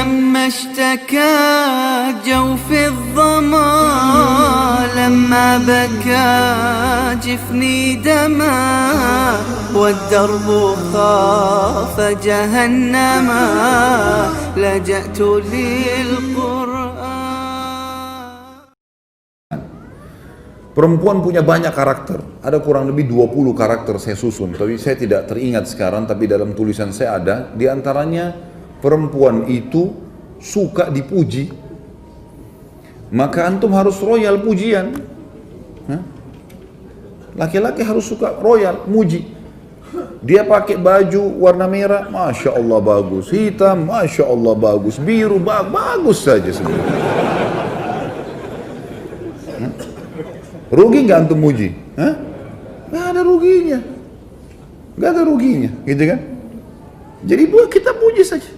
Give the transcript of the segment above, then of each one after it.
لما اشتكى جوف الظما لما بكى جفني دما والدرب خاف جهنما لجأت للقرآن. Perempuan punya banyak karakter, ada kurang lebih 20 karakter saya susun, tapi saya tidak teringat sekarang, tapi dalam tulisan saya ada, di antaranya perempuan itu suka dipuji, maka antum harus royal pujian. Laki-laki harus suka royal, muji. Dia pakai baju warna merah, Masya Allah bagus, hitam, Masya Allah bagus, biru, bagus saja sebenarnya. Rugi nggak antum muji? Nggak ada ruginya, nggak ada ruginya, gitu kan? Jadi kita puji saja.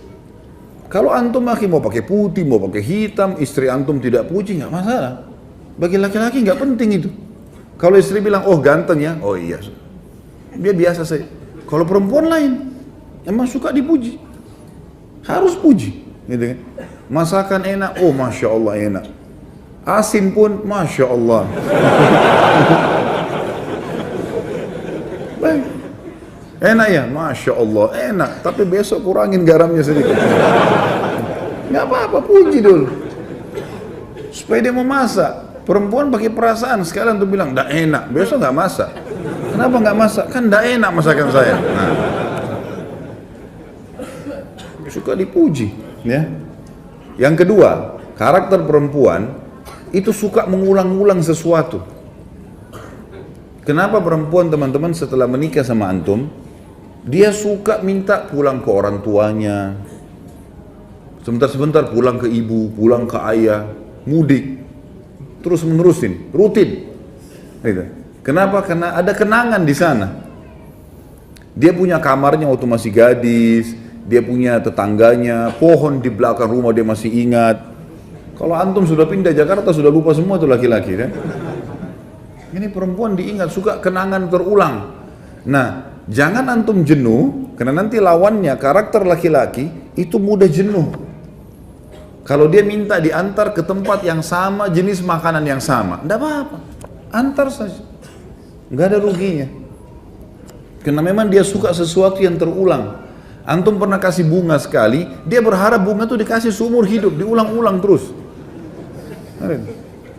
Kalau antum mau pakai putih, mau pakai hitam, istri antum tidak puji nggak masalah. Bagi laki-laki nggak penting itu. Kalau istri bilang, oh ganteng ya, oh iya, dia biasa saja. Kalau perempuan lain, emang suka dipuji, harus puji, gitu kan? Masakan enak, oh Masya Allah enak. Asin pun, Masya Allah. Baik. Enak ya? Masya Allah, enak. Tapi besok kurangin garamnya sedikit. Nggak apa-apa, puji dulu. Supaya dia mau masak. Perempuan pakai perasaan, sekalian tuh bilang, nggak enak, besok nggak masak. Kenapa nggak masak? Kan nggak enak masakan saya. Nah. Suka dipuji. Ya. Yang kedua, karakter perempuan itu suka mengulang-ulang sesuatu. Kenapa perempuan teman-teman setelah menikah sama antum, dia suka minta pulang ke orang tuanya, sebentar-sebentar pulang ke ibu, pulang ke ayah, mudik, terus menerusin, rutin. Gitu. Kenapa? Karena ada kenangan di sana. Dia punya kamarnya waktu masih gadis, dia punya tetangganya, pohon di belakang rumah dia masih ingat. Kalau antum sudah pindah Jakarta sudah lupa semua tuh laki-laki kan? Ini perempuan diingat, suka kenangan terulang. Nah, jangan antum jenuh, karena nanti lawannya karakter laki-laki itu mudah jenuh. Kalau dia minta diantar ke tempat yang sama, jenis makanan yang sama, enggak apa-apa, antar saja, nggak ada ruginya. Karena memang dia suka sesuatu yang terulang. Antum pernah kasih bunga sekali, dia berharap bunga itu dikasih seumur hidup, diulang-ulang terus.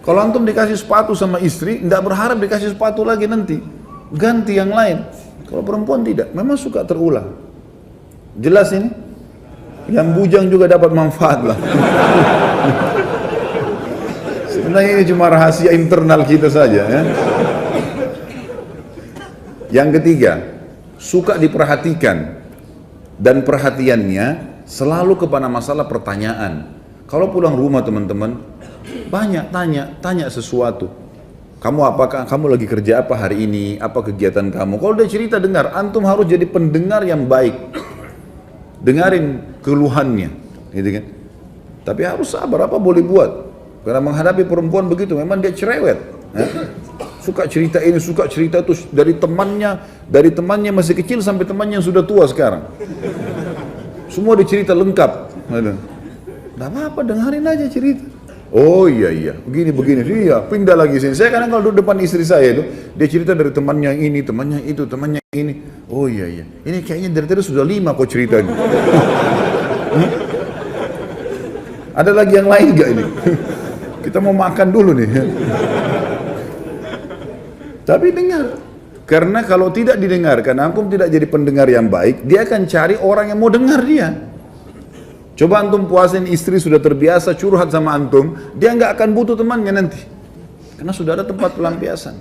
Kalau antum dikasih sepatu sama istri, tidak berharap dikasih sepatu lagi nanti, ganti yang lain. Kalau perempuan tidak, memang suka terulang. Jelas ini? Yang bujang juga dapat manfaat lah. Sebenarnya ini cuma rahasia internal kita saja ya. Yang ketiga, suka diperhatikan, dan perhatiannya selalu kepada masalah pertanyaan. Kalau pulang rumah teman-teman, banyak tanya sesuatu. Apakah kamu lagi kerja apa hari ini? Apa kegiatan kamu? Kalau dia cerita dengar, antum harus jadi pendengar yang baik. Dengarin keluhannya, gitu kan? Tapi harus sabar, apa boleh buat? Karena menghadapi perempuan begitu, memang dia cerewet. Suka cerita ini, suka cerita itu dari temannya masih kecil sampai temannya yang sudah tua sekarang. Semua dicerita lengkap. Tidak apa-apa, dengarin aja cerita. Oh iya, begini, iya, pindah lagi sini. Saya kadang kalau duduk depan istri saya itu, dia cerita dari temannya ini, temannya itu, temannya ini. Oh iya, ini kayaknya dari tadi sudah 5 kok ceritanya. Ada lagi yang lain gak ini? Kita mau makan dulu nih. Tapi dengar. Karena kalau tidak didengarkan, antum tidak jadi pendengar yang baik, dia akan cari orang yang mau dengar dia. Coba antum puasin istri sudah terbiasa curhat sama antum, dia nggak akan butuh temannya nanti. Karena sudah ada tempat pelampiasan.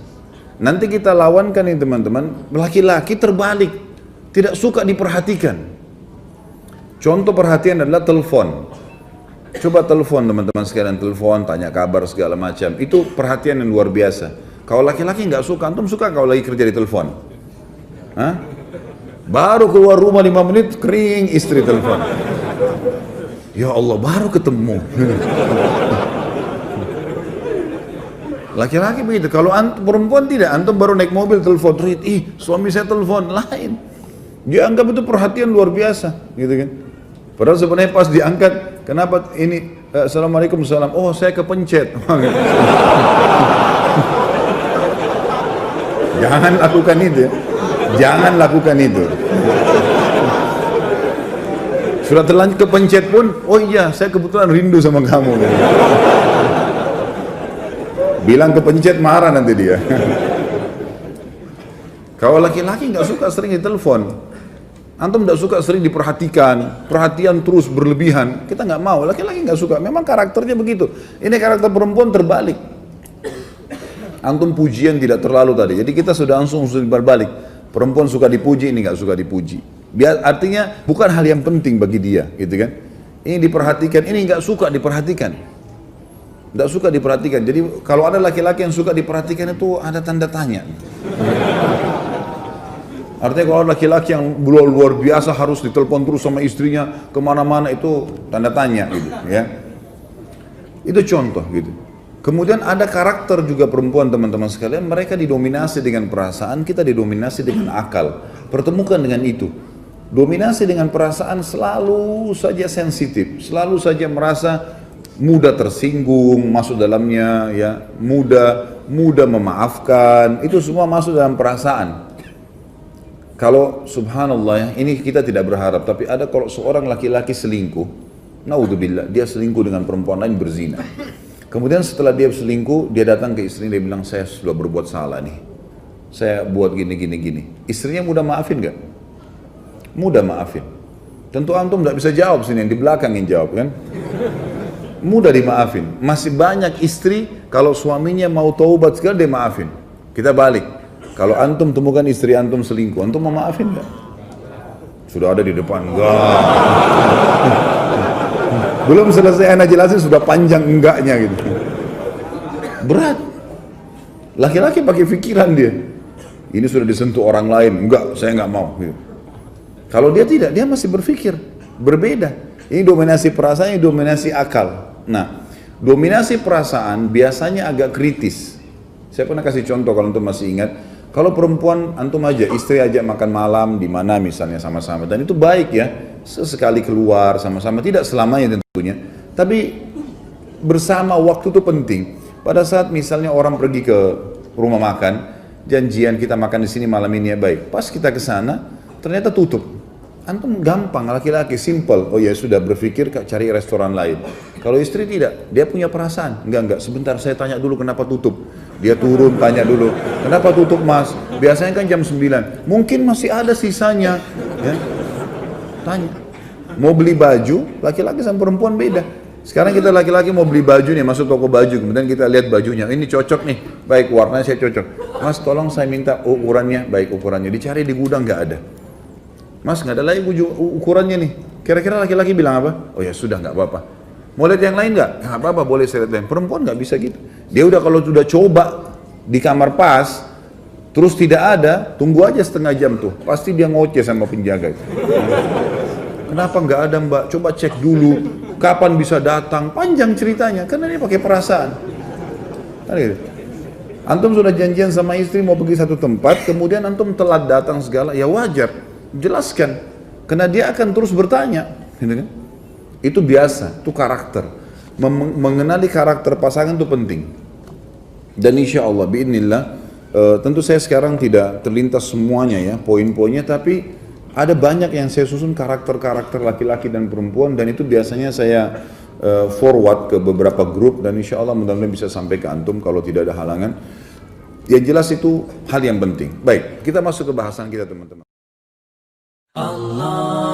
Nanti kita lawankan ini teman-teman, laki-laki terbalik, tidak suka diperhatikan. Contoh perhatian adalah telepon. Coba telepon teman-teman sekalian, telepon, tanya kabar segala macam. Itu perhatian yang luar biasa. Kalau laki-laki nggak suka, antum suka kalau lagi kerja di telepon? Hah? Baru keluar rumah 5 menit, kering istri telepon. Ya Allah, baru ketemu. Laki-laki begitu. Kalau perempuan tidak, antum baru naik mobil telepon, suami saya telepon, lain. Dia anggap itu perhatian luar biasa, gitu kan? Padahal sebenarnya pas diangkat, kenapa ini, Assalamualaikum salam, oh saya kepencet. Jangan lakukan itu ya. Jangan lakukan itu. Sudah terlanjur kepencet pun, oh iya saya kebetulan rindu sama kamu. Bilang kepencet marah nanti dia. Kalau laki-laki nggak suka sering ditelepon, antum nggak suka sering diperhatikan, perhatian terus berlebihan, kita nggak mau. Laki-laki nggak suka, memang karakternya begitu. Ini karakter perempuan terbalik. Antum pujian tidak terlalu tadi, jadi kita sudah langsung berbalik. Perempuan suka dipuji, ini nggak suka dipuji. Biar artinya bukan hal yang penting bagi dia, gitu kan? Ini diperhatikan, ini nggak suka diperhatikan, nggak suka diperhatikan. Jadi kalau ada laki-laki yang suka diperhatikan itu ada tanda tanya. Artinya kalau laki-laki yang luar biasa harus ditelepon terus sama istrinya kemana-mana, itu tanda tanya gitu ya. Itu contoh gitu. Kemudian ada karakter juga perempuan teman-teman sekalian, mereka didominasi dengan perasaan, kita didominasi dengan akal. Pertemukan dengan itu. Dominasi dengan perasaan selalu saja sensitif, selalu saja merasa mudah tersinggung, masuk dalamnya ya, mudah memaafkan, itu semua masuk dalam perasaan. Kalau subhanallah ya, ini kita tidak berharap, tapi ada kalau seorang laki-laki selingkuh, naudzubillah, dia selingkuh dengan perempuan lain berzina. Kemudian setelah dia selingkuh, dia datang ke istrinya, dia bilang, saya sudah berbuat salah nih. Saya buat gini. Istrinya mudah maafin gak? Mudah maafin. Tentu antum tidak bisa jawab sini, yang di belakang yang jawab kan? Mudah dimaafin. Masih banyak istri, kalau suaminya mau taubat sekali, dia maafin. Kita balik. Kalau antum temukan istri antum selingkuh, antum mau maafin gak? Sudah ada di depan, enggak. Belum selesai anak jelasin sudah panjang enggaknya gitu. Berat. Laki-laki pakai pikiran dia. Ini sudah disentuh orang lain, enggak, saya enggak mau gitu. Kalau dia tidak, dia masih berpikir berbeda. Ini dominasi perasaan, ini dominasi akal. Nah, dominasi perasaan biasanya agak kritis. Saya pernah kasih contoh kalau antum masih ingat. Kalau perempuan antum aja, istri aja makan malam di mana misalnya sama-sama, dan itu baik ya, sesekali keluar sama-sama, tidak selamanya tentunya, tapi bersama waktu itu penting. Pada saat misalnya orang pergi ke rumah makan, janjian kita makan di sini malam ini ya, baik. Pas kita ke sana, ternyata tutup. Antum gampang, laki-laki simple, oh ya sudah berpikir cari restoran lain. Kalau istri tidak, dia punya perasaan, enggak, sebentar saya tanya dulu kenapa tutup. Dia turun tanya dulu, kenapa tutup mas? Biasanya kan jam 9, mungkin masih ada sisanya. Ya. Tanya, mau beli baju, laki-laki sama perempuan beda. Sekarang kita laki-laki mau beli baju nih, masuk toko baju, kemudian kita lihat bajunya, ini cocok nih, baik warnanya saya cocok. Mas tolong saya minta ukurannya, baik ukurannya, dicari di gudang nggak ada. Mas nggak ada lagi ukurannya nih, kira-kira laki-laki bilang apa? Oh ya sudah nggak apa-apa. Mau lihat yang lain nggak? Nggak apa-apa, boleh saya lihat yang perempuan nggak bisa gitu. Dia udah kalau sudah coba di kamar pas, terus tidak ada, tunggu aja setengah jam tuh, pasti dia ngoceh sama penjaga. Kenapa nggak ada mbak? Coba cek dulu, kapan bisa datang? Panjang ceritanya, karena dia pakai perasaan. Antum sudah janjian sama istri mau pergi satu tempat, kemudian antum telat datang segala, ya wajar, jelaskan, karena dia akan terus bertanya, gitu kan? Itu biasa, itu karakter. Mengenali karakter pasangan itu penting. Dan insya Allah, biidznillah, tentu saya sekarang tidak terlintas semuanya ya, poin-poinnya, tapi ada banyak yang saya susun karakter-karakter laki-laki dan perempuan, dan itu biasanya saya forward ke beberapa grup, dan insya Allah mudah-mudahan bisa sampai ke antum kalau tidak ada halangan. Yang jelas itu hal yang penting. Baik, kita masuk ke bahasan kita teman-teman. Allah